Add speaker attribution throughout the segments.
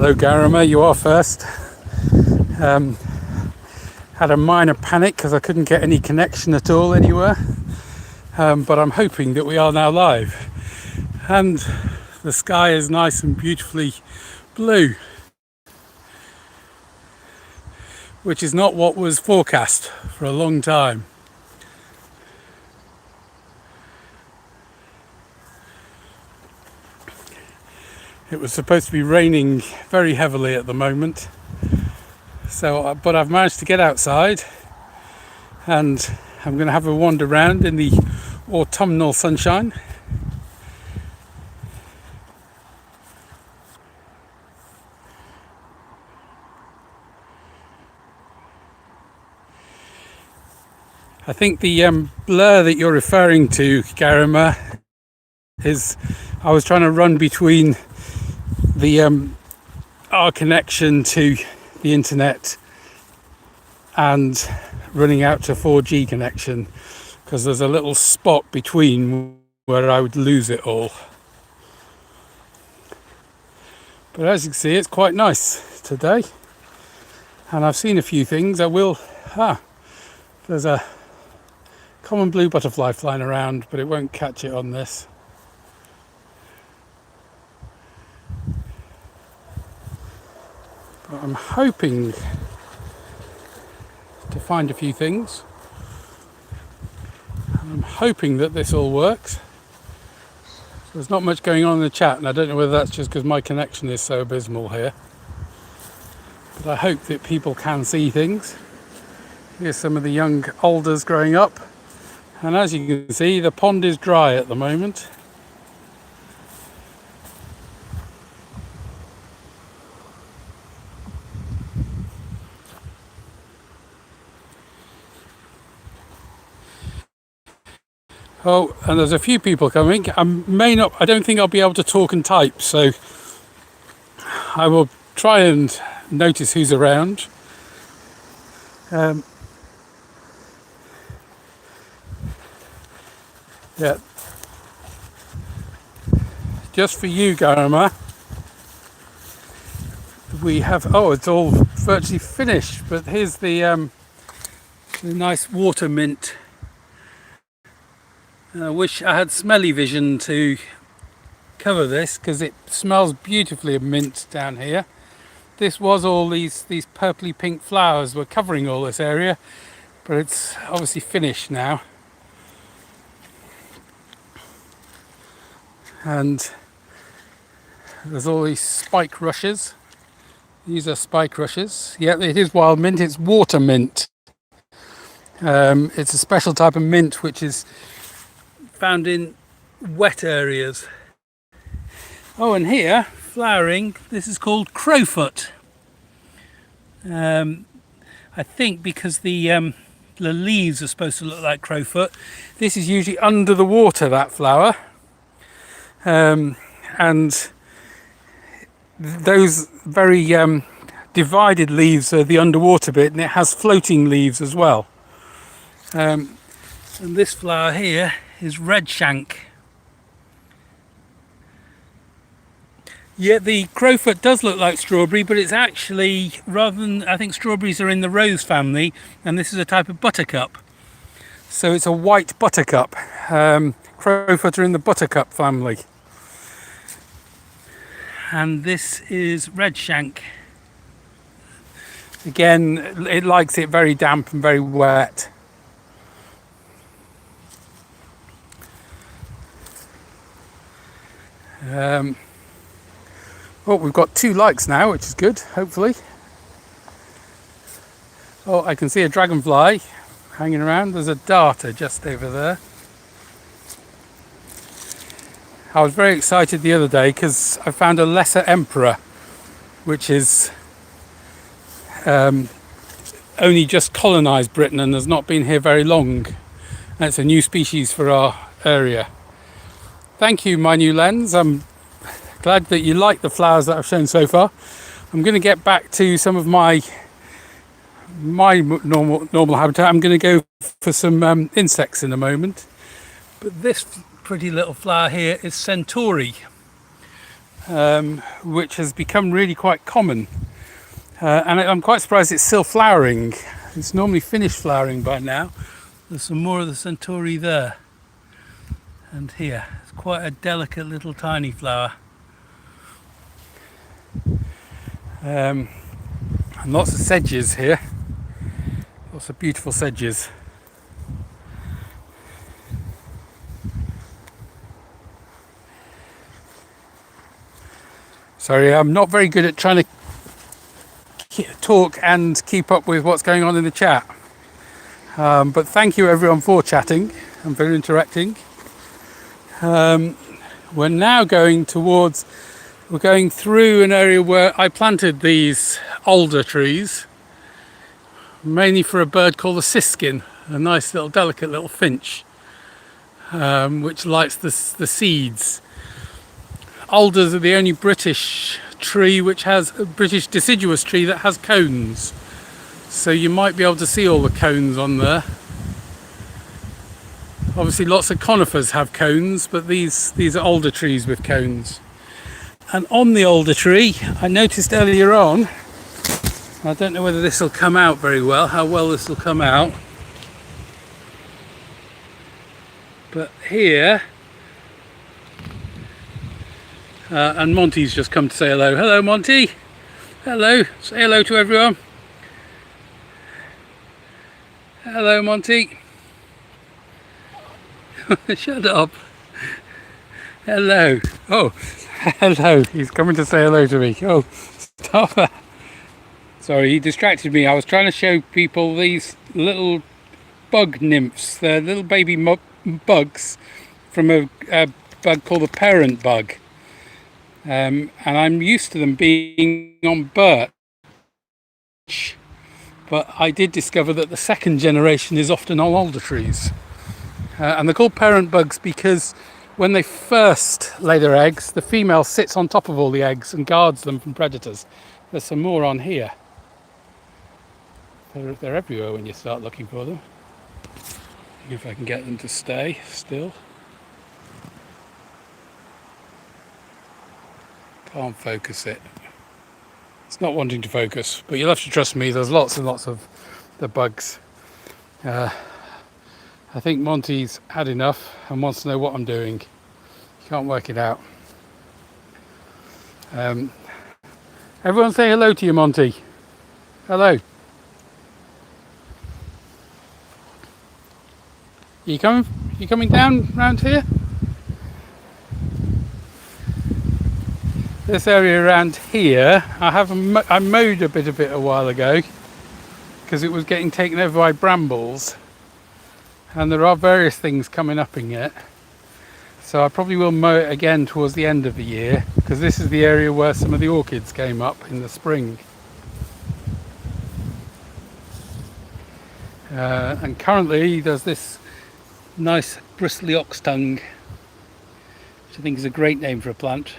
Speaker 1: Hello Garama, you are first. Had a minor panic because I couldn't get any connection at all anywhere, but I'm hoping that we are now live and the sky is nice and beautifully blue, which is not what was forecast for a long time. It was supposed to be raining very heavily at the moment, but I've managed to get outside and I'm going to have a wander around in the autumnal sunshine. I think the blur that you're referring to, Garima, is I was trying to run between our connection to the internet and running out to 4G connection, because there's a little spot between where I would lose it all. But as you can see, it's quite nice today, and I've seen a few things. There's a common blue butterfly flying around, but it won't catch it on this. But I'm hoping to find a few things. And I'm hoping that this all works. There's not much going on in the chat, and I don't know whether that's just because my connection is so abysmal here. But I hope that people can see things. Here's some of the young alders growing up. And as you can see, the pond is dry at the moment. Oh, and there's a few people coming. I don't think I'll be able to talk and type, so I will try and notice who's around. Yeah. Just for you, Garama, we have, it's all virtually finished, but here's the nice water mint. I wish I had smelly vision to cover this, because it smells beautifully of mint down here. This was all these purpley pink flowers were covering all this area, but it's obviously finished now. And there's all these spike rushes. These are spike rushes. Yeah, it is wild mint. It's water mint. It's a special type of mint which is found in wet areas. Oh, and here, flowering, this is called crowfoot. I think because the leaves are supposed to look like crowfoot. This is usually under the water, that flower. And those very divided leaves are the underwater bit, and it has floating leaves as well. And this flower here is red shank. Yeah, the crowfoot does look like strawberry, but it's actually, rather than, I think strawberries are in the rose family, and this is a type of buttercup. So it's a white buttercup. Crowfoot are in the buttercup family. And this is red shank. Again, it likes it very damp and very wet. We've got 2 likes now, which is good, hopefully. Oh, I can see a dragonfly hanging around. There's a darter just over there. I was very excited the other day because I found a lesser emperor, which is only just colonised Britain and has not been here very long. And it's a new species for our area. Thank you, my new lens. I'm glad that you like the flowers that I've shown so far. I'm going to get back to some of my normal habitat. I'm going to go for some insects in a moment. But this pretty little flower here is Centauri. which has become really quite common. And I'm quite surprised it's still flowering. It's normally finished flowering by now. There's some more of the centauri there. And here, it's quite a delicate little tiny flower. And lots of sedges here. Lots of beautiful sedges. Sorry, I'm not very good at trying to talk and keep up with what's going on in the chat. But thank you everyone for chatting and for interacting. We're now going through an area where I planted these alder trees, mainly for a bird called the siskin, a nice little delicate little finch, which likes the seeds. Alders are the only British tree which has a British deciduous tree that has cones. So you might be able to see all the cones on there. Obviously lots of conifers have cones, but these are alder trees with cones. And on the alder tree, I noticed earlier on, I don't know whether this will come out very well, how well this will come out. But here, and Monty's just come to say hello. Hello, Monty. Hello. Say hello to everyone. Hello, Monty. Shut up. Hello. Oh, hello. He's coming to say hello to me. Oh, stop that. Sorry, he distracted me. I was trying to show people these little bug nymphs. They're little baby bugs from a bug called the parent bug. And I'm used to them being on birch, but I did discover that the second generation is often on alder trees. And they're called parent bugs because when they first lay their eggs, the female sits on top of all the eggs and guards them from predators. There's some more on here. They're everywhere when you start looking for them. See if I can get them to stay still. Can't focus it. It's not wanting to focus, but you'll have to trust me, there's lots and lots of the bugs. I think Monty's had enough and wants to know what I'm doing. He can't work it out. Everyone say hello to you, Monty. Hello. You coming down round here? This area around here, I mowed a bit of it a while ago because it was getting taken over by brambles, and there are various things coming up in it. So I probably will mow it again towards the end of the year because this is the area where some of the orchids came up in the spring. And currently there's this nice bristly ox tongue, which I think is a great name for a plant.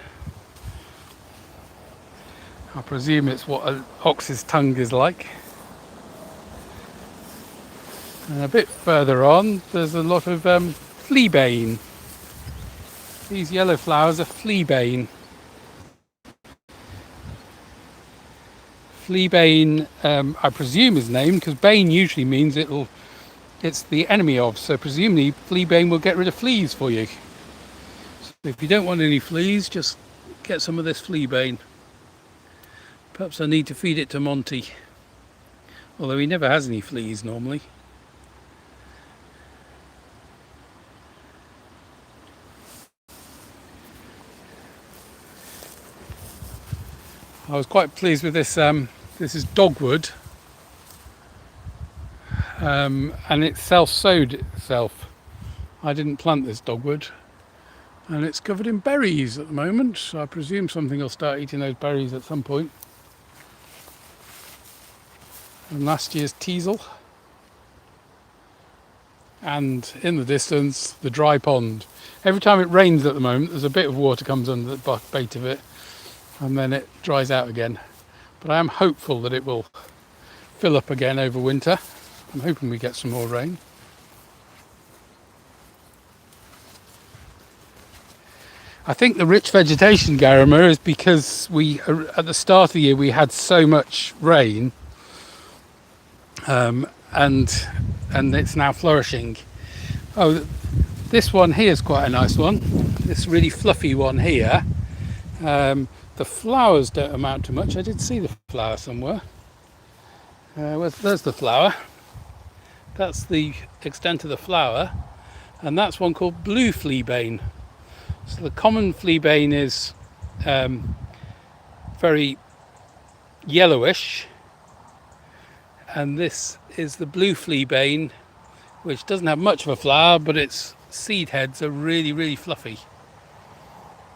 Speaker 1: I presume it's what an ox's tongue is like. And a bit further on, there's a lot of fleabane. These yellow flowers are fleabane. Fleabane, I presume, is named because bane usually means it's the enemy of. So presumably, fleabane will get rid of fleas for you. So if you don't want any fleas, just get some of this fleabane. Perhaps I need to feed it to Monty, although he never has any fleas normally. I was quite pleased with this. This is dogwood, and it self-sowed itself. I didn't plant this dogwood, and it's covered in berries at the moment, so I presume something will start eating those berries at some point. And last year's teasel, and in the distance the dry pond. Every time it rains at the moment there's a bit of water comes under the bait of it and then it dries out again, but I am hopeful that it will fill up again over winter. I'm hoping we get some more rain. I think the rich vegetation, Garima, is because at the start of the year we had so much rain, and it's now flourishing. Oh, this one here is quite a nice one. This really fluffy one here. The flowers don't amount to much. I did see the flower somewhere. There's the flower. That's the extent of the flower, and that's one called blue fleabane. So the common fleabane is very yellowish, and this is the blue fleabane, which doesn't have much of a flower, but its seed heads are really, really fluffy.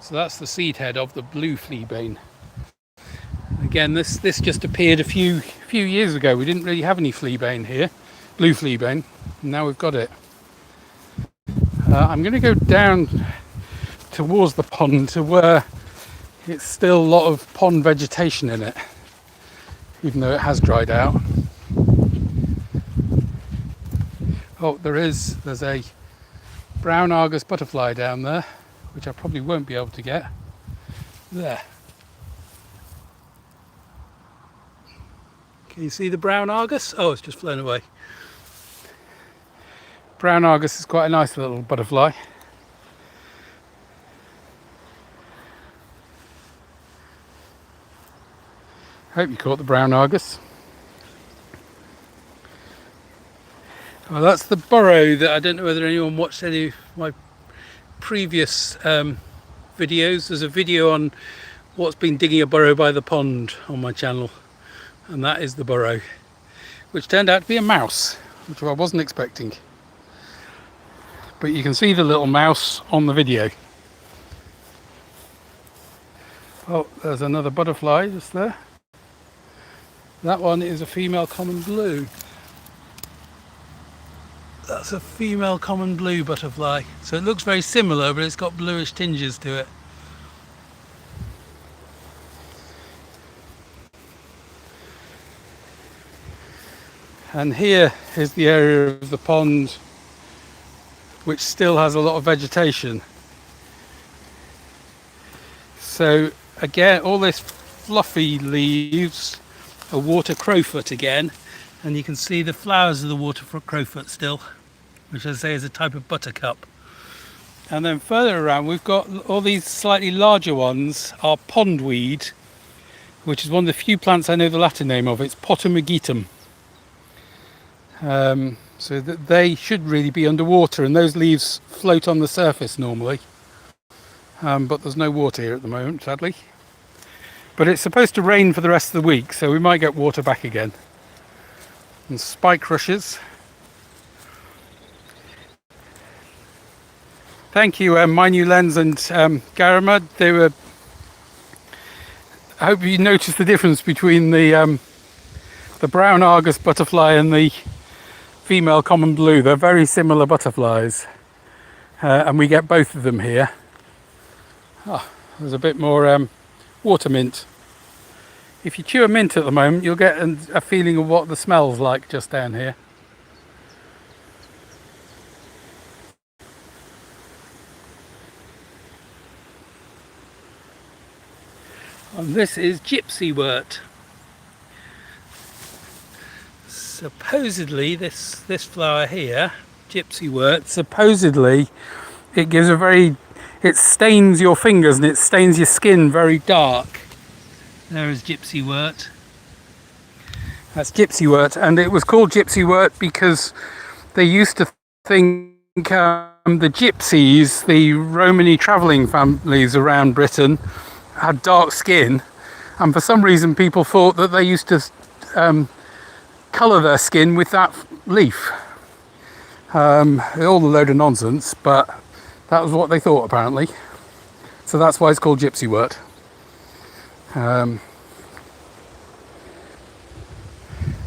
Speaker 1: So that's the seed head of the blue fleabane. Again, this just appeared a few years ago. We didn't really have any fleabane here, blue fleabane. Now we've got it. I'm going to go down towards the pond to where it's still a lot of pond vegetation in it, even though it has dried out. Oh, there's a brown Argus butterfly down there, which I probably won't be able to get. There. Can you see the brown Argus? Oh, it's just flown away. Brown Argus is quite a nice little butterfly. Hope you caught the brown Argus. Well, that's the burrow that I don't know whether anyone watched any of my previous videos. There's a video on what's been digging a burrow by the pond on my channel, and that is the burrow, which turned out to be a mouse, which I wasn't expecting. But you can see the little mouse on the video. Oh, there's another butterfly just there. That one is a female common blue. That's a female common blue butterfly. So it looks very similar, but it's got bluish tinges to it. And here is the area of the pond which still has a lot of vegetation. So again, all this fluffy leaves are water crowfoot again, and you can see the flowers of the water crowfoot still, which I say is a type of buttercup. And then further around we've got all these slightly larger ones are pondweed, which is one of the few plants I know the Latin name of. It's Potamogetum. So that they should really be underwater, and those leaves float on the surface normally, but there's no water here at the moment, sadly. But it's supposed to rain for the rest of the week, so we might get water back again. And spike rushes. Thank you, My New Lens and Garima. They were. I hope you noticed the difference between the brown Argus butterfly and the female common blue. They're very similar butterflies, and we get both of them here. Oh, there's a bit more water mint. If you chew a mint at the moment, you'll get a feeling of what the smell's like just down here. And this is gypsy wort. Supposedly this flower here, gypsy wort, supposedly it gives it stains your fingers and it stains your skin very dark. There is gypsy wort. That's gypsy wort, and it was called gypsy wort because they used to think the gypsies, the Romany travelling families around Britain, had dark skin, and for some reason people thought that they used to colour their skin with that leaf. All a load of nonsense, but that was what they thought apparently. So that's why it's called gypsy wort.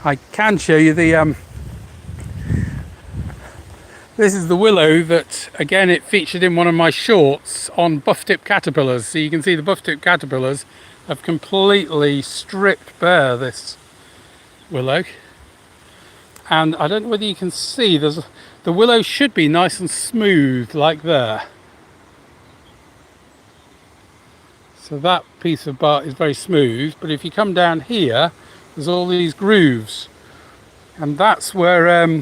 Speaker 1: I can show you the this is the willow that, again, it featured in one of my shorts on buff-tip caterpillars. So you can see the buff-tip caterpillars have completely stripped bare this willow. And I don't know whether you can see, the willow should be nice and smooth like there. So that piece of bark is very smooth, but if you come down here, there's all these grooves, and that's where a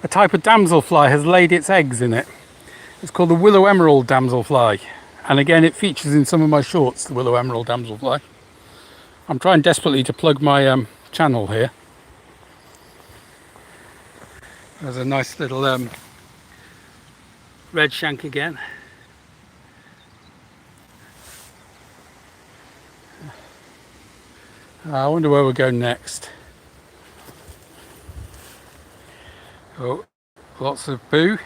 Speaker 1: type of damselfly has laid its eggs in it. It's called the willow emerald damselfly, and again it features in some of my shorts, the willow emerald damselfly. I'm trying desperately to plug my channel here. There's a nice little red shank again. I wonder where we're going next. Oh, lots of boo.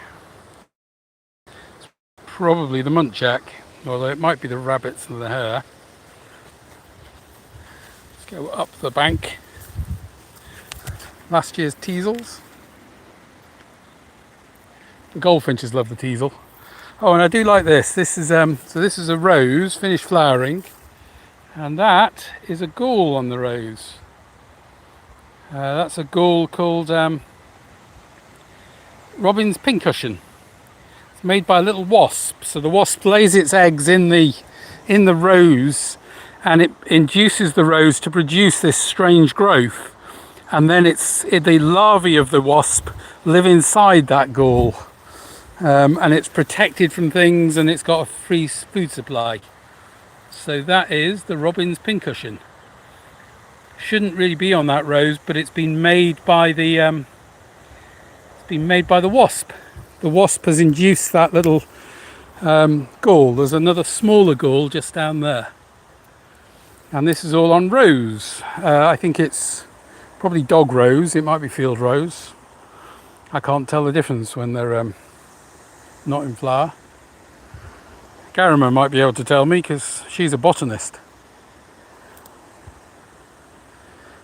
Speaker 1: It's probably the muntjac, although it might be the rabbits and the hare. Let's go up the bank. Last year's teasels. The goldfinches love the teasel. Oh, and I do like this. This is so this is a rose finished flowering, and that is a gall on the rose. That's a gall called Robin's pincushion. It's made by a little wasp. So the wasp lays its eggs in the rose, and it induces the rose to produce this strange growth, and then the larvae of the wasp live inside that gall. And it's protected from things, and it's got a free food supply. So that is the Robin's pincushion. Shouldn't really be on that rose, but it's been made by the wasp. The wasp has induced that little gall. There's another smaller gall just down there, and this is all on rose. I think it's probably dog rose. It might be field rose. I can't tell the difference when they're not in flower. Garima might be able to tell me because she's a botanist.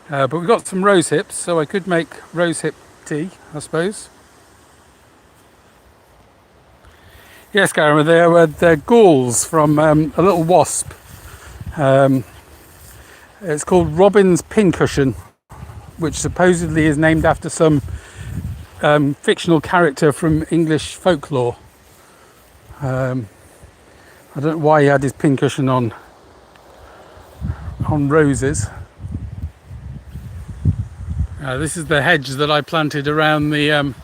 Speaker 1: But we've got some rose hips, so I could make rose hip tea, I suppose. Yes, Garima, they're galls from a little wasp. It's called Robin's pincushion, which supposedly is named after some fictional character from English folklore. I don't know why he had his pincushion on roses. This is the hedge that I planted around the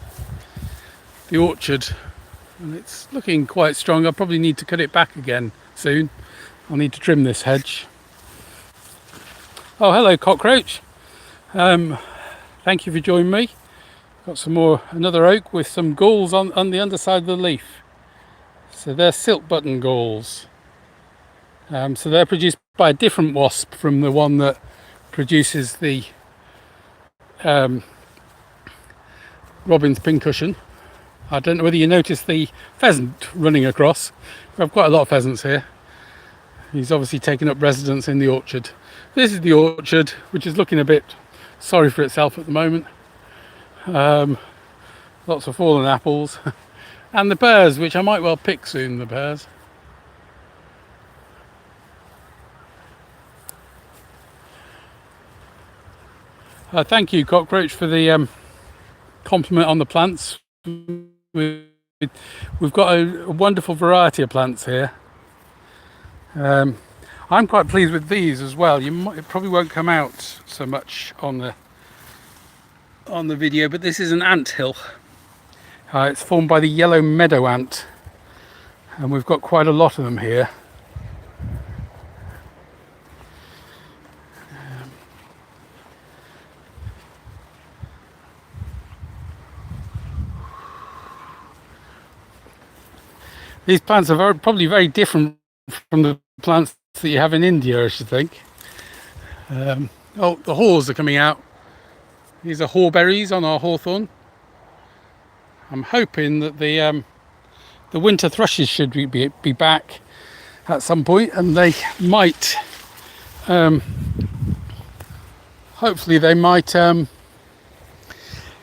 Speaker 1: orchard, and it's looking quite strong. I probably need to cut it back again soon. I'll need to trim this hedge. Oh, hello cockroach. Thank you for joining me. Got another oak with some galls on the underside of the leaf. So they're silk button galls. So they're produced by a different wasp from the one that produces the Robin's pincushion. I don't know whether you noticed the pheasant running across. We have quite a lot of pheasants here. He's obviously taken up residence in the orchard. This is the orchard, which is looking a bit sorry for itself at the moment. Lots of fallen apples. And the pears, which I might well pick soon, the pears. Thank you, Cockroach, for the compliment on the plants. We've got a wonderful variety of plants here. I'm quite pleased with these as well. It probably won't come out so much on the video, but this is an anthill. It's formed by the yellow meadow ant, and we've got quite a lot of them here. These plants are probably very different from the plants that you have in India, I should think. Oh, the haws are coming out. These are hawberries on our hawthorn. I'm hoping that the winter thrushes should be back at some point, and they might. Hopefully, they might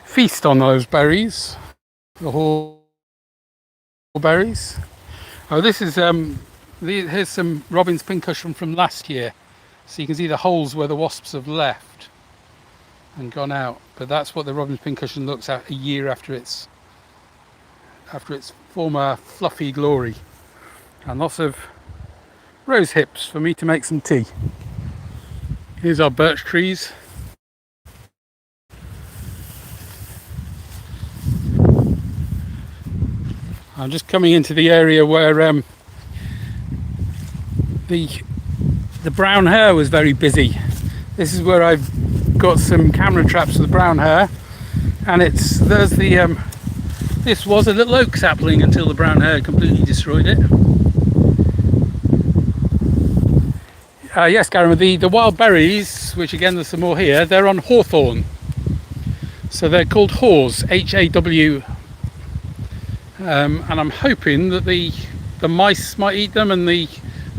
Speaker 1: feast on those berries, the hawberries. Oh, this is here's some Robin's pincushion from last year, so you can see the holes where the wasps have left and gone out. But that's what the Robin's pincushion looks at a year after its former fluffy glory. And lots of rose hips for me to make some tea. Here's our birch trees. I'm just coming into the area where the brown hare was very busy. This is where I've got some camera traps for the brown hare, and this was a little oak sapling until the brown hare completely destroyed it. Yes, Garen, the wild berries, which again there's some more here, they're on hawthorn. So they're called haws, H-A-W. And I'm hoping that the mice might eat them, and the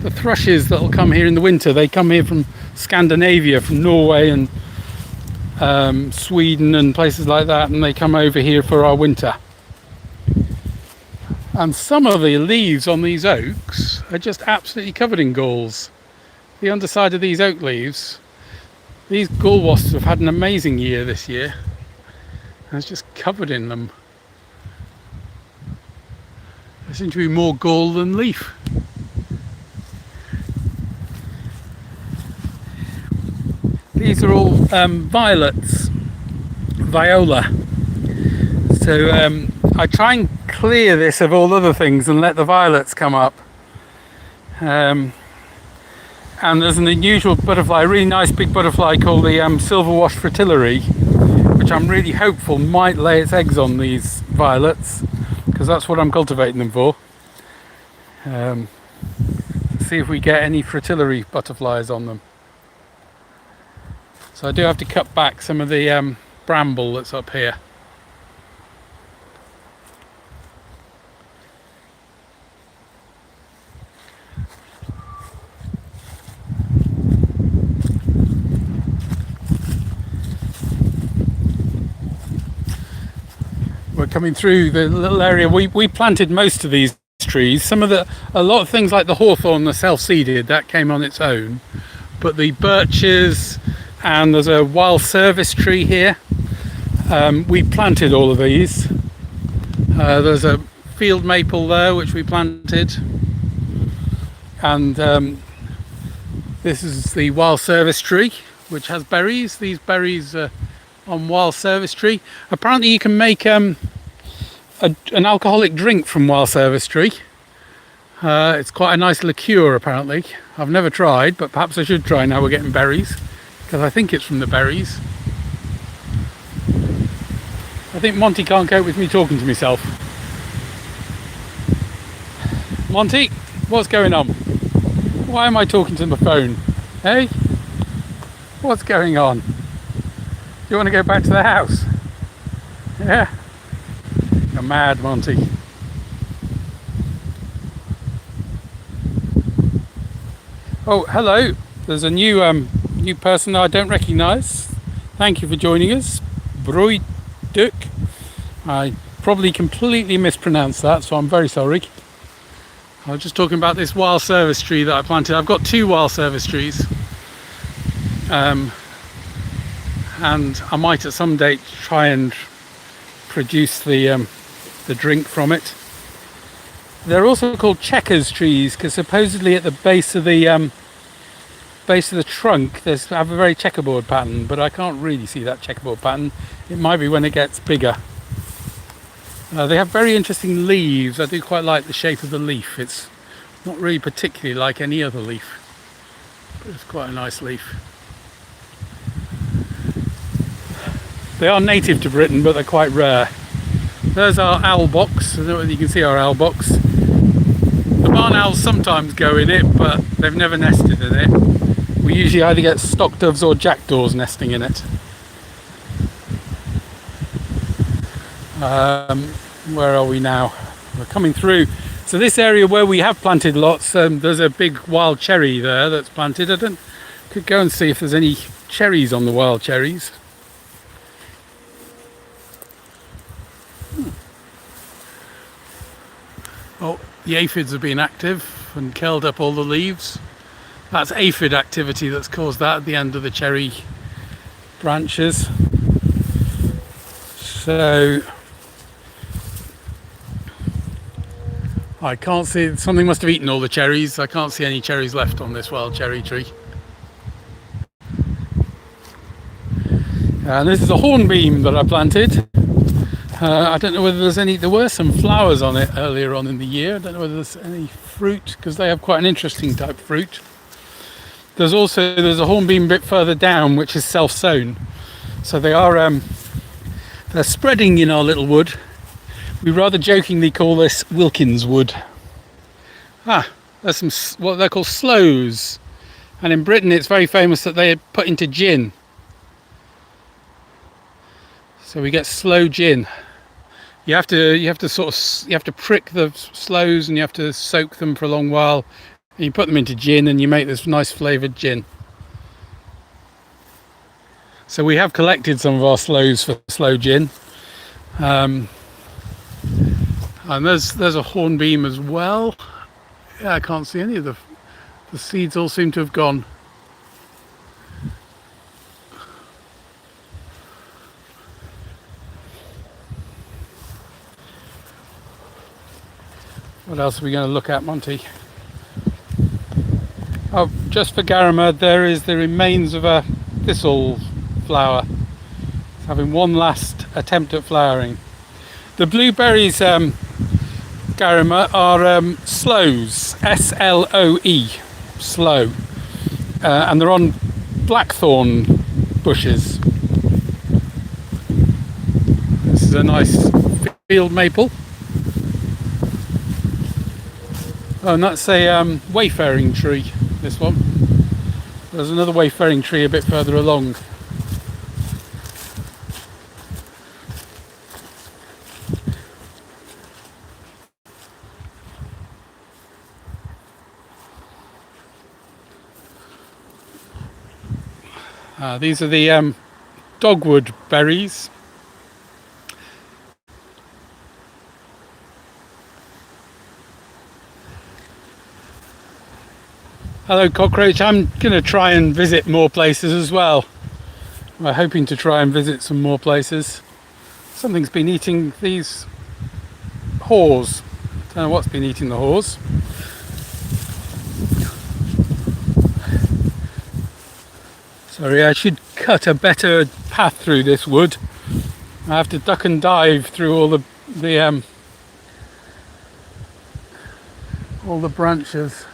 Speaker 1: thrushes that'll come here in the winter. They come here from Scandinavia, from Norway and Sweden and places like that, and they come over here for our winter. And some of the leaves on these oaks are just absolutely covered in galls. The underside of these oak leaves, these gall wasps have had an amazing year this year, and it's just covered in them. There seems to be more gall than leaf. These are all violets, viola. So I try and clear this of all other things and let the violets come up. And there's an unusual butterfly, a really nice big butterfly called the silver-washed fritillary, which I'm really hopeful might lay its eggs on these violets, because that's what I'm cultivating them for. See if we get any fritillary butterflies on them. So I do have to cut back some of the bramble that's up here. We're coming through the little area. We planted most of these trees. A lot of things like the hawthorn are self-seeded, that came on its own. But the birches, and there's a wild service tree here. We planted all of these. There's a field maple there which we planted, and this is the wild service tree which has berries. These berries are on wild service tree. Apparently you can make an alcoholic drink from wild service tree. It's quite a nice liqueur apparently. I've never tried, but perhaps I should try now we're getting berries, because I think it's from the berries. I think Monty can't cope with me talking to myself. Monty, what's going on? Why am I talking to my phone? Hey? What's going on? Do you want to go back to the house? Yeah? You're mad, Monty. Oh, hello. There's a new person I don't recognise. Thank you for joining us. Broiduk. I probably completely mispronounced that, so I'm very sorry. I was just talking about this wild service tree that I planted. I've got 2 wild service trees. And I might at some date try and produce the drink from it. They're also called checkers trees because supposedly at the base of the trunk they have a very checkerboard pattern, but I can't really see that checkerboard pattern. It might be when it gets bigger. They have very interesting leaves. I do quite like the shape of the leaf. It's not really particularly like any other leaf, but it's quite a nice leaf. They are native to Britain, but they're quite rare. There's our owl box. I don't know whether you can see our owl box. The barn owls sometimes go in it, but they've never nested in it. We usually either get stock doves or jackdaws nesting in it. Where are we now? We're coming through. So this area where we have planted lots, there's a big wild cherry there that's planted. Could go and see if there's any cherries on the wild cherries. Oh, the aphids have been active and curled up all the leaves. That's aphid activity that's caused that at the end of the cherry branches. So I can't see, something must have eaten all the cherries. I can't see any cherries left on this wild cherry tree. And this is a hornbeam that I planted. I don't know whether there's any, there were some flowers on it earlier on in the year. I don't know whether there's any fruit, because they have quite an interesting type of fruit. There's a hornbeam a bit further down, which is self-sown. So they are, they're spreading in our little wood. We rather jokingly call this Wilkins wood. There's some, what they're called sloes. And in Britain it's very famous that they put into gin. So we get sloe gin. You have to prick the sloes and you have to soak them for a long while. And you put them into gin and you make this nice flavoured gin. So we have collected some of our sloes for sloe gin. And there's a hornbeam as well. Yeah, I can't see any of the seeds all seem to have gone. What else are we going to look at, Monty? Oh, just for Garama, there is the remains of a thistle flower. It's having one last attempt at flowering. The blueberries, Garama, are sloes, S-L-O-E, sloe. And they're on blackthorn bushes. This is a nice field maple. Oh, and that's a wayfaring tree, this one. There's another wayfaring tree a bit further along. These are the dogwood berries. Hello cockroach, I'm going to try and visit more places as well. We're hoping to try and visit some more places. Something's been eating these haws. Don't know what's been eating the haws. Sorry, I should cut a better path through this wood. I have to duck and dive through all the branches.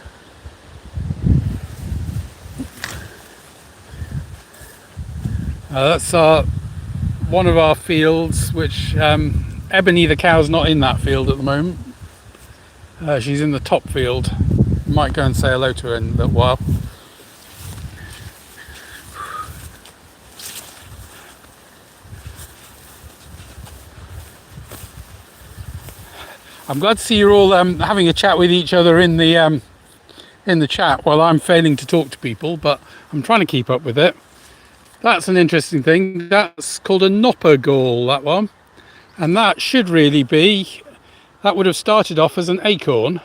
Speaker 1: That's one of our fields, which Ebony the cow's not in that field at the moment. She's in the top field. Might go and say hello to her in a little while. I'm glad to see you're all having a chat with each other in the chat while I'm failing to talk to people, but I'm trying to keep up with it. That's an interesting thing. That's called a knopper gall, that one. And that should really be, that would have started off as an acorn.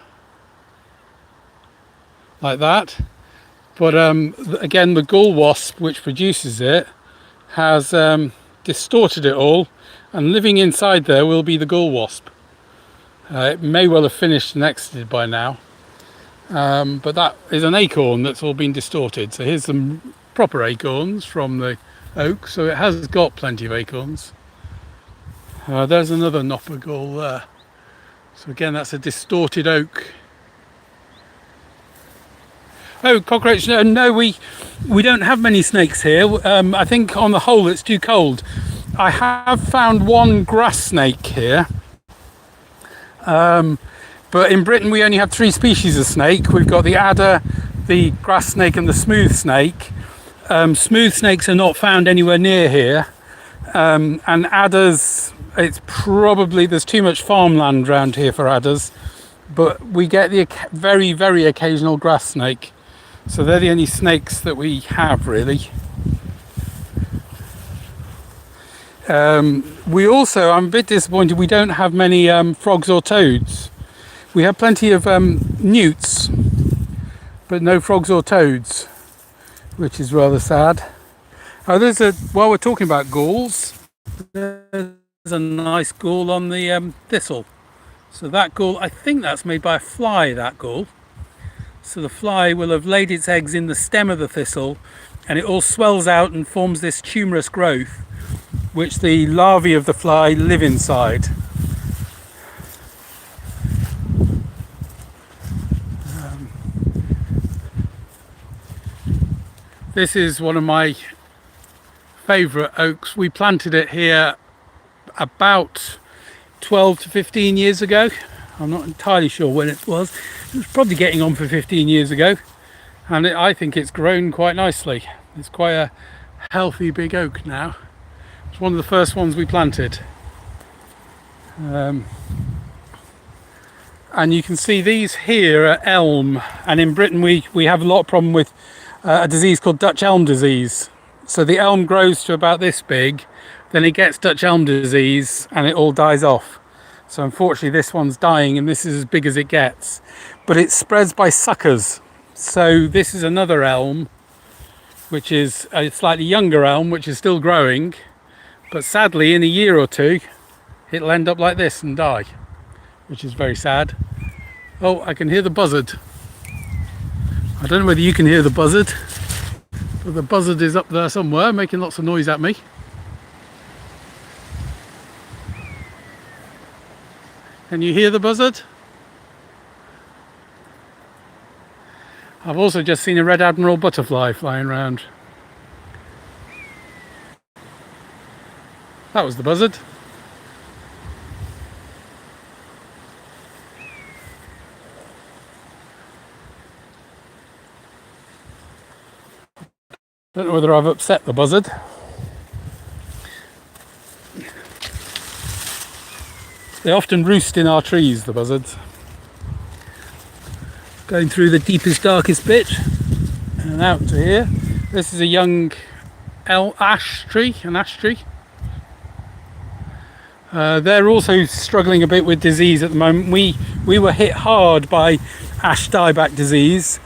Speaker 1: Like that. But again, the gall wasp, which produces it, has distorted it all. And living inside there will be the gall wasp. It may well have finished and exited by now. But that is an acorn that's all been distorted. So here's some proper acorns from the oak, so it has got plenty of acorns. There's another knopper gall there. So again, that's a distorted oak. Oh, cockroach, no, we don't have many snakes here. I think on the whole it's too cold. I have found one grass snake here. But in Britain we only have 3 species of snake. We've got the adder, the grass snake and the smooth snake. Smooth snakes are not found anywhere near here, and adders, it's probably, there's too much farmland around here for adders, but we get the very, very occasional grass snake. So they're the only snakes that we have, really. We also, I'm a bit disappointed, we don't have many frogs or toads. We have plenty of newts, but no frogs or toads, which is rather sad. Oh, while we're talking about galls, there's a nice gall on the thistle. So that gall, I think that's made by a fly, that gall. So the fly will have laid its eggs in the stem of the thistle, and it all swells out and forms this tuberous growth, which the larvae of the fly live inside. This is one of my favourite oaks. We planted it here about 12 to 15 years ago. I'm not entirely sure when it was. It was probably getting on for 15 years ago, and I think it's grown quite nicely. It's quite a healthy big oak now. It's one of the first ones we planted. And you can see these here are elm, and in Britain we have a lot of problem with a disease called Dutch elm disease. So the elm grows to about this big, then it gets Dutch elm disease and it all dies off. So unfortunately this one's dying, and this is as big as it gets. But it spreads by suckers. So this is another elm, which is a slightly younger elm, which is still growing. But sadly, in a year or two, it'll end up like this and die, which is very sad. Oh, I can hear the buzzard. I don't know whether you can hear the buzzard, but the buzzard is up there somewhere making lots of noise at me. Can you hear the buzzard? I've also just seen a red admiral butterfly flying around. That was the buzzard. Don't know whether I've upset the buzzard. They often roost in our trees, the buzzards. Going through the deepest, darkest bit and out to here. This is a young ash tree, an ash tree. They're also struggling a bit with disease at the moment. We were hit hard by ash dieback disease,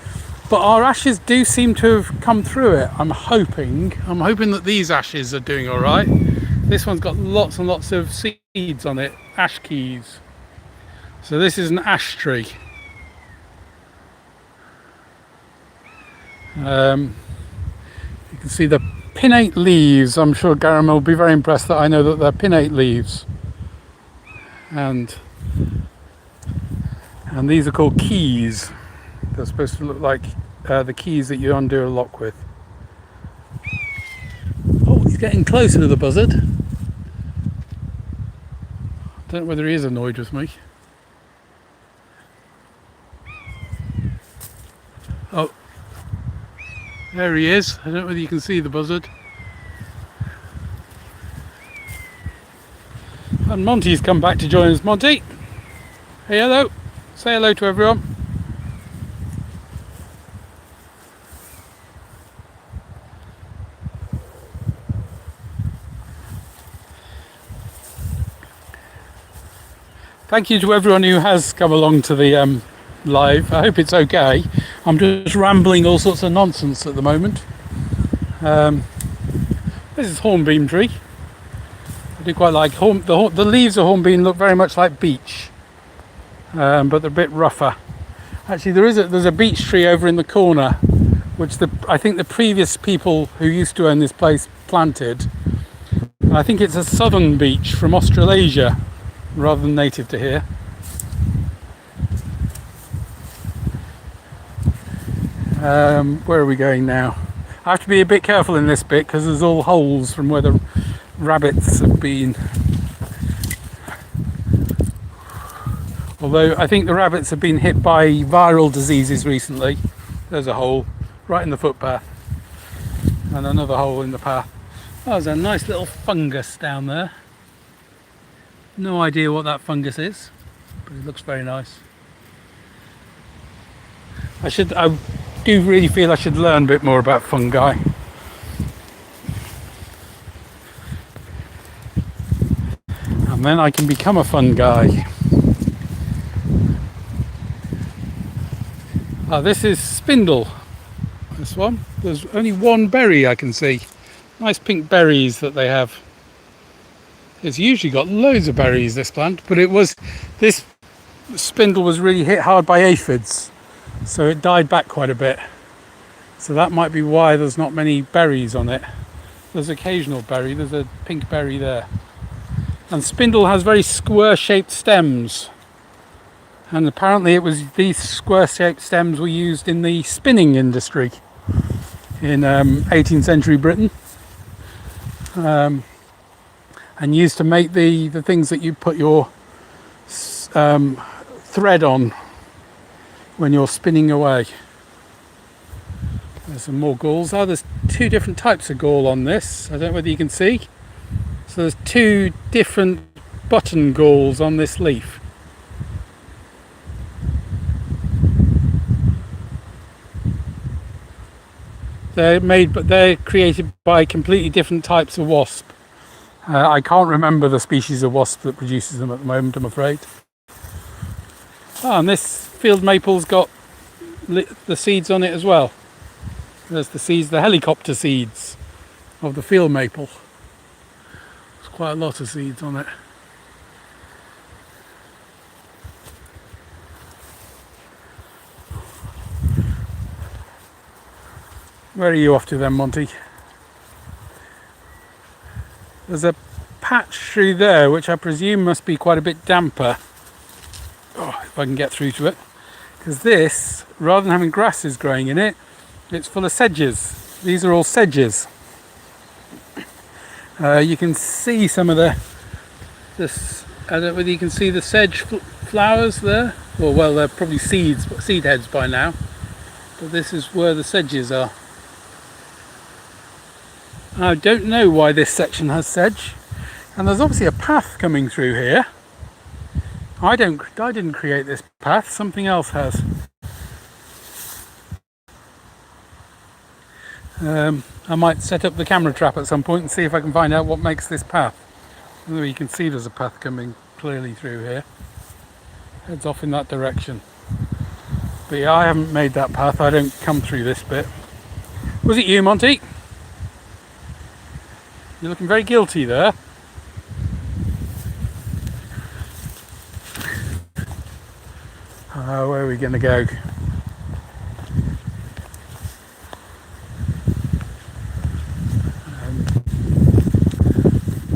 Speaker 1: but our ashes do seem to have come through it. I'm hoping that these ashes are doing all right. This one's got lots and lots of seeds on it, ash keys. So this is an ash tree. You can see the pinnate leaves. I'm sure Garam will be very impressed that I know that they're pinnate leaves. And these are called keys. They're supposed to look like the keys that you undo a lock with. Oh, he's getting closer to the buzzard. I don't know whether he is annoyed with me. Oh, there he is. I don't know whether you can see the buzzard. And Monty's come back to join us. Monty, hey, hello. Say hello to everyone. Thank you to everyone who has come along to the live. I hope it's okay. I'm just rambling all sorts of nonsense at the moment. This is hornbeam tree. I do quite like the leaves of hornbeam look very much like beech, but they're a bit rougher. Actually, there's a beech tree over in the corner, which I think the previous people who used to own this place planted. I think it's a southern beech from Australasia, rather than native to here. Where are we going now? I have to be a bit careful in this bit because there's all holes from where the rabbits have been. Although I think the rabbits have been hit by viral diseases recently. There's a hole right in the footpath and another hole in the path. Oh, there's a nice little fungus down there. No idea what that fungus is, but it looks very nice. I do really feel I should learn a bit more about fungi. And then I can become a fun guy. This is spindle. This one. There's only one berry I can see. Nice pink berries that they have. It's usually got loads of berries, this plant, but it was this the spindle was really hit hard by aphids, so it died back quite a bit. So that might be why there's not many berries on it. There's occasional berry, there's a pink berry there. And spindle has very square-shaped stems. And apparently it was these square-shaped stems were used in the spinning industry in 18th century Britain. And used to make the things that you put your thread on when you're spinning away. There's some more galls. Oh, there's two different types of gall on this. I don't know whether you can see. So there's two different button galls on this leaf. They're created by completely different types of wasp. I can't remember the species of wasp that produces them at the moment, I'm afraid. And this field maple's got the seeds on it as well. There's the seeds, the helicopter seeds of the field maple. There's quite a lot of seeds on it. Where are you off to then, Monty? There's a patch through there which I presume must be quite a bit damper. Oh, if I can get through to it. Because this, rather than having grasses growing in it, it's full of sedges. These are all sedges. You can see some of this. I don't know whether you can see the sedge flowers there. Or well, they're probably seed heads by now. But this is where the sedges are. I don't know why this section has sedge, and there's obviously a path coming through here. I didn't create this path, something else has. I might set up the camera trap at some point and see if I can find out what makes this path. You can see there's a path coming clearly through here. Heads off in that direction. But yeah, I haven't made that path, I don't come through this bit. Was it you, Monty? You're looking very guilty there. Where are we going to go?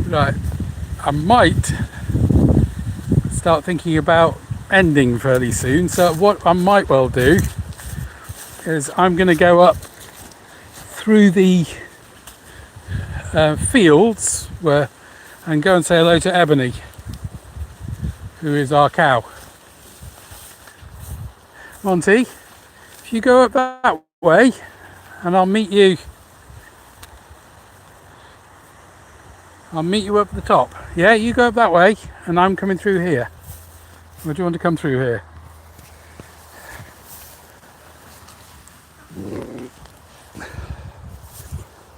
Speaker 1: Right, I might start thinking about ending fairly soon. So what I might well do is I'm going to go up through the fields and go and say hello to Ebony, who is our cow. Monty, if you go up that way, and I'll meet you up the top. Yeah, you go up that way, and I'm coming through here. Or do you want to come through here?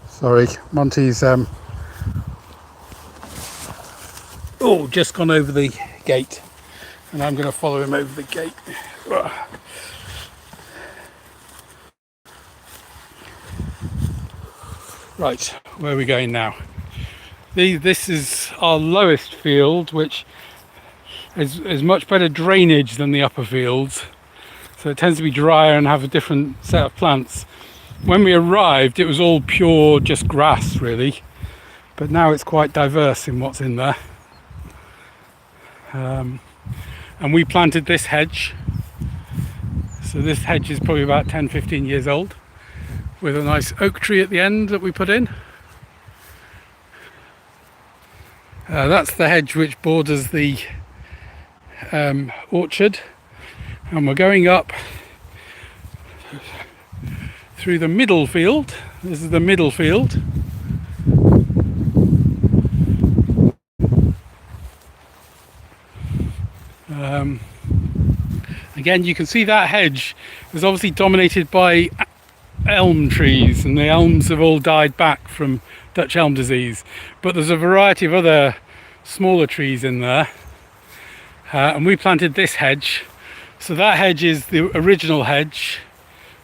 Speaker 1: Sorry, Monty's just gone over the gate, and I'm going to follow him over the gate. Right, where are we going now? This is our lowest field, which is much better drainage than the upper fields, so it tends to be drier and have a different set of plants. When we arrived, it was all pure, just grass really, but now it's quite diverse in what's in there. And we planted this hedge, so this hedge is probably about 10-15 years old, with a nice oak tree at the end that we put in. That's the hedge which borders the orchard, and we're going up through the middle field. This is the middle field. Again, you can see that hedge is obviously dominated by elm trees, and the elms have all died back from Dutch elm disease, but there's a variety of other smaller trees in there, and we planted this hedge. So that hedge is the original hedge,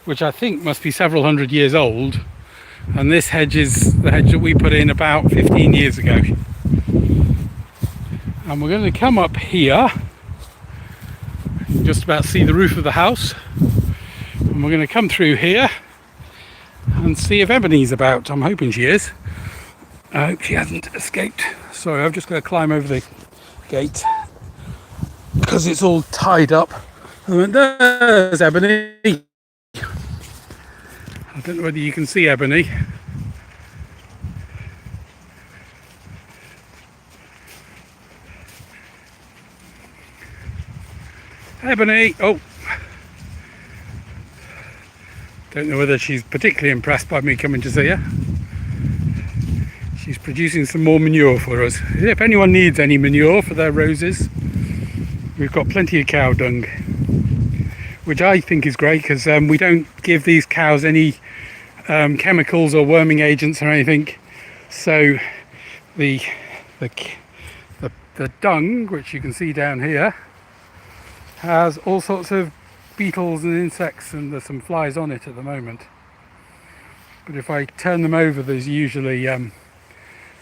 Speaker 1: which I think must be several hundred years old, and this hedge is the hedge that we put in about 15 years ago. And we're going to come up here Just about to see the roof of the house, and we're going to come through here and see if Ebony's about. I'm hoping she is. I hope she hasn't escaped. Sorry, I've just got to climb over the gate because it's all tied up. And there's Ebony. I don't know whether you can see Ebony. Ebony! Oh! Don't know whether she's particularly impressed by me coming to see her. She's producing some more manure for us. If anyone needs any manure for their roses, we've got plenty of cow dung, which I think is great because we don't give these cows any chemicals or worming agents or anything. So the dung, which you can see down here, has all sorts of beetles and insects, and there's some flies on it at the moment. But if I turn them over, there's usually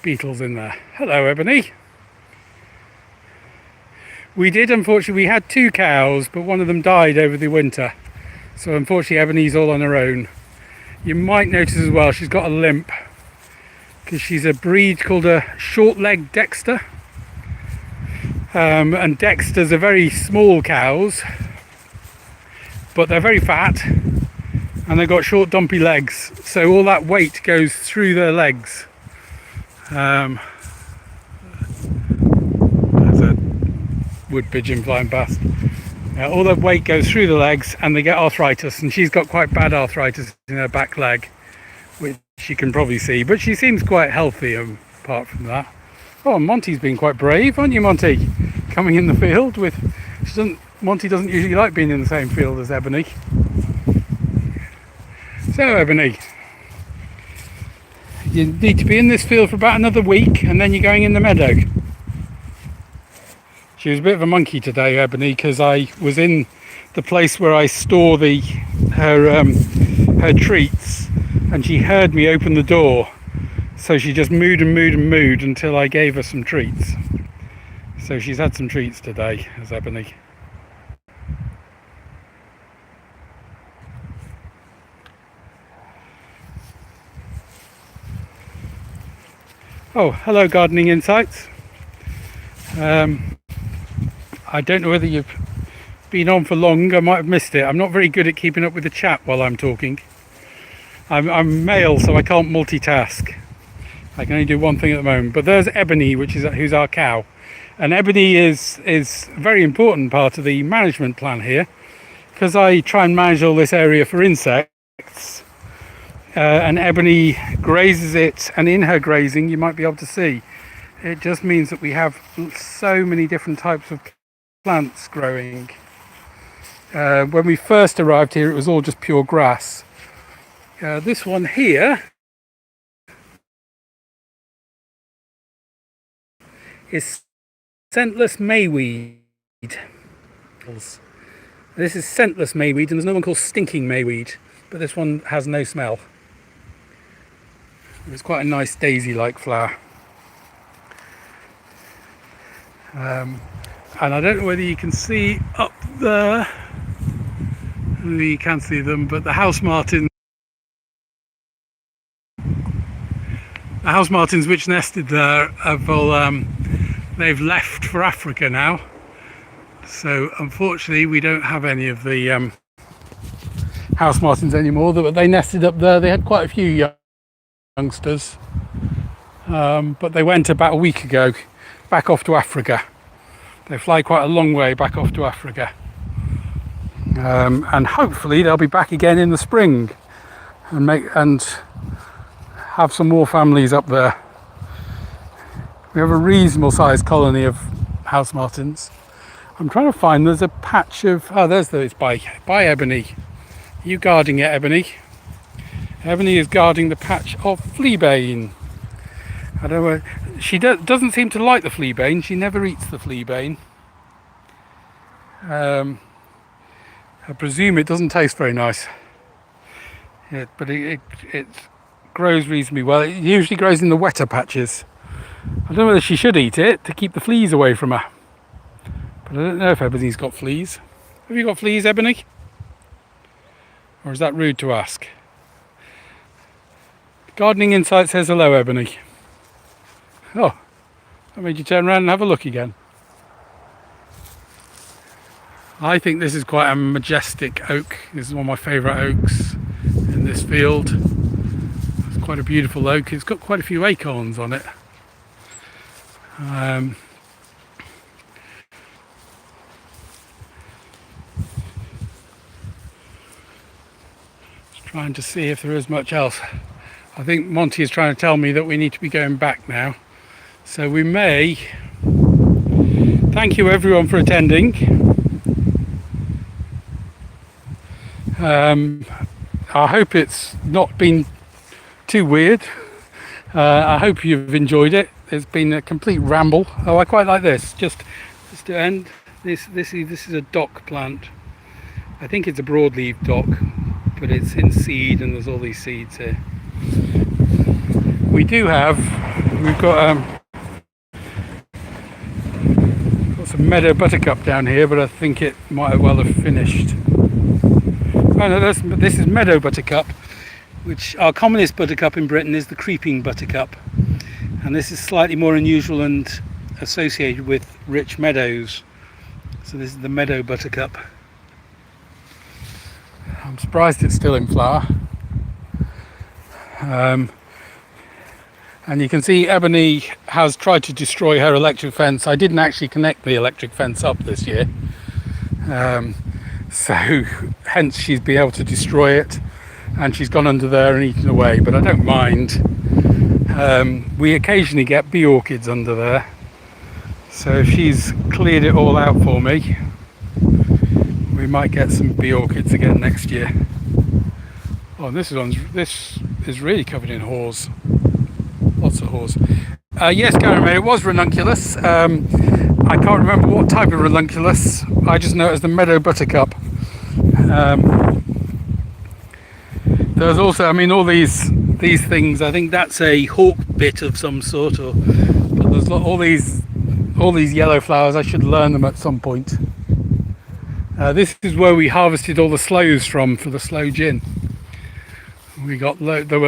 Speaker 1: beetles in there. Hello, Ebony. Unfortunately, we had 2 cows, but one of them died over the winter. So unfortunately, Ebony's all on her own. You might notice as well, she's got a limp because she's a breed called a short-legged Dexter. And Dexters are very small cows, but they're very fat and they've got short dumpy legs, so all that weight goes through their legs. There's a wood pigeon flying past. All that weight goes through the legs and they get arthritis, and she's got quite bad arthritis in her back leg, which you can probably see, but she seems quite healthy apart from that. Oh, Monty's been quite brave, aren't you, Monty? Coming in the field with... Monty doesn't usually like being in the same field as Ebony. So, Ebony, you need to be in this field for about another week, and then you're going in the meadow. She was a bit of a monkey today, Ebony, because I was in the place where I store her treats, and she heard me open the door. So she just mooed and mooed and mooed until I gave her some treats. So she's had some treats today, as Ebony. Oh, hello, Gardening Insights. I don't know whether you've been on for long. I might have missed it. I'm not very good at keeping up with the chat while I'm talking. I'm male, so I can't multitask. I can only do one thing at the moment. But there's Ebony, who's our cow. And Ebony is a very important part of the management plan here, because I try and manage all this area for insects. And Ebony grazes it, and in her grazing you might be able to see it just means that we have so many different types of plants growing. When we first arrived here, it was all just pure grass. This one here is scentless mayweed. This is scentless mayweed, and there's no one called stinking mayweed, but this one has no smell. It's quite a nice daisy-like flower. And I don't know whether you can see up there, you can see them, but the house martins which nested there they've left for Africa now. So unfortunately we don't have any of the house martins anymore. They nested up there. They had quite a few youngsters, but they went about a week ago back off to Africa. They fly quite a long way back off to Africa, and hopefully they'll be back again in the spring and have some more families up there. We have a reasonable sized colony of house martins. I'm trying to find, there's a patch of, it's by Ebony. Are you guarding it, Ebony? Ebony is guarding the patch of fleabane. I don't know, she doesn't seem to like the fleabane. She never eats the fleabane. I presume it doesn't taste very nice. But it grows reasonably well. It usually grows in the wetter patches. I don't know whether she should eat it to keep the fleas away from her. But I don't know if Ebony's got fleas. Have you got fleas, Ebony? Or is that rude to ask? Gardening Insight says hello, Ebony. Oh, that made you turn around and have a look again. I think this is quite a majestic oak. This is one of my favourite oaks in this field. It's quite a beautiful oak. It's got quite a few acorns on it. Just trying to see if there is much else. I think Monty is trying to tell me that we need to be going back now. So we may. Thank you everyone for attending. I hope it's not been too weird. I hope you've enjoyed it. It's been a complete ramble. Oh, I quite like this. Just to end, this is a dock plant. I think it's a broadleaf dock, but it's in seed and there's all these seeds here. We've got some meadow buttercup down here, but I think it might well have finished. Oh no, this is meadow buttercup, which our commonest buttercup in Britain is the creeping buttercup, and this is slightly more unusual and associated with rich meadows. So this is the meadow buttercup. I'm surprised it's still in flower. And you can see Ebony has tried to destroy her electric fence. I didn't actually connect the electric fence up this year, so hence she's been able to destroy it, and she's gone under there and eaten away, but I don't mind. We occasionally get bee orchids under there, so if she's cleared it all out for me, we might get some bee orchids again next year. Oh, this is really covered in haws. Lots of haws. Yes, Karen May, it was ranunculus. I can't remember what type of ranunculus. I just know it as the meadow buttercup. There's also, I mean, all these things. I think that's a hawk bit of some sort, but there's all these yellow flowers. I should learn them at some point. This is where we harvested all the sloes from for the sloe gin. We got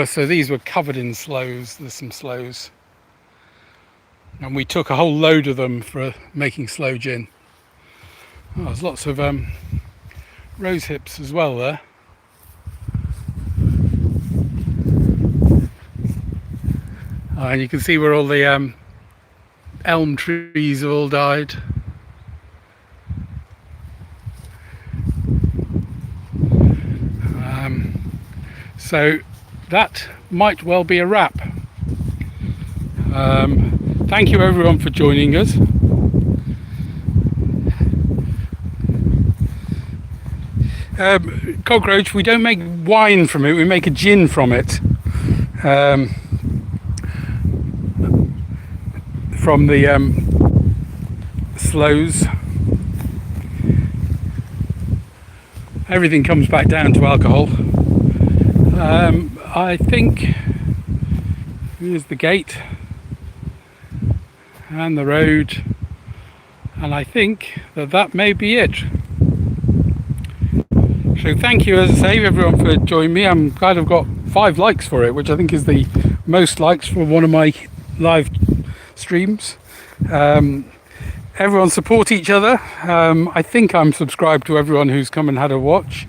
Speaker 1: so these were covered in sloes. There's some sloes, and we took a whole load of them for making sloe gin. Oh, there's lots of rose hips as well there. And you can see where all the elm trees have all died. So that might well be a wrap. Thank you everyone for joining us. Cockroach, we don't make wine from it, we make a gin from it. From the sloes. Everything comes back down to alcohol. I think here's the gate and the road, and I think that may be it. So thank you, as I say, everyone for joining me. I'm glad I've got 5 likes for it, which I think is the most likes for one of my live streams. Everyone support each other. I think I'm subscribed to everyone who's come and had a watch.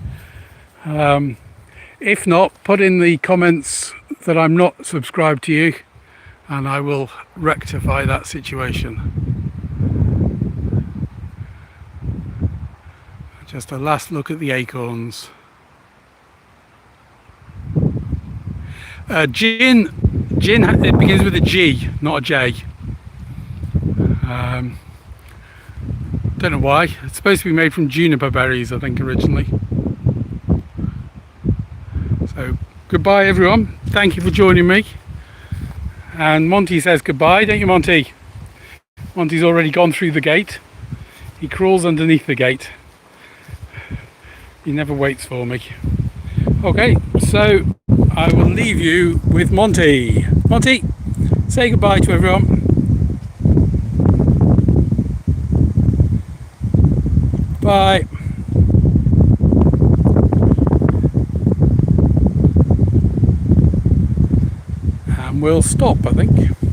Speaker 1: If not, put in the comments that I'm not subscribed to you, and I will rectify that situation. Just a last look at the acorns. Gin, it begins with a G, not a J. Don't know why. It's supposed to be made from juniper berries, I think, originally. So goodbye everyone, thank you for joining me. And Monty says goodbye, don't you, Monty? Monty's already gone through the gate. He crawls underneath the gate. He never waits for me. Okay, so I will leave you with Monty. Monty, say goodbye to everyone. Bye. we'll stop, I think.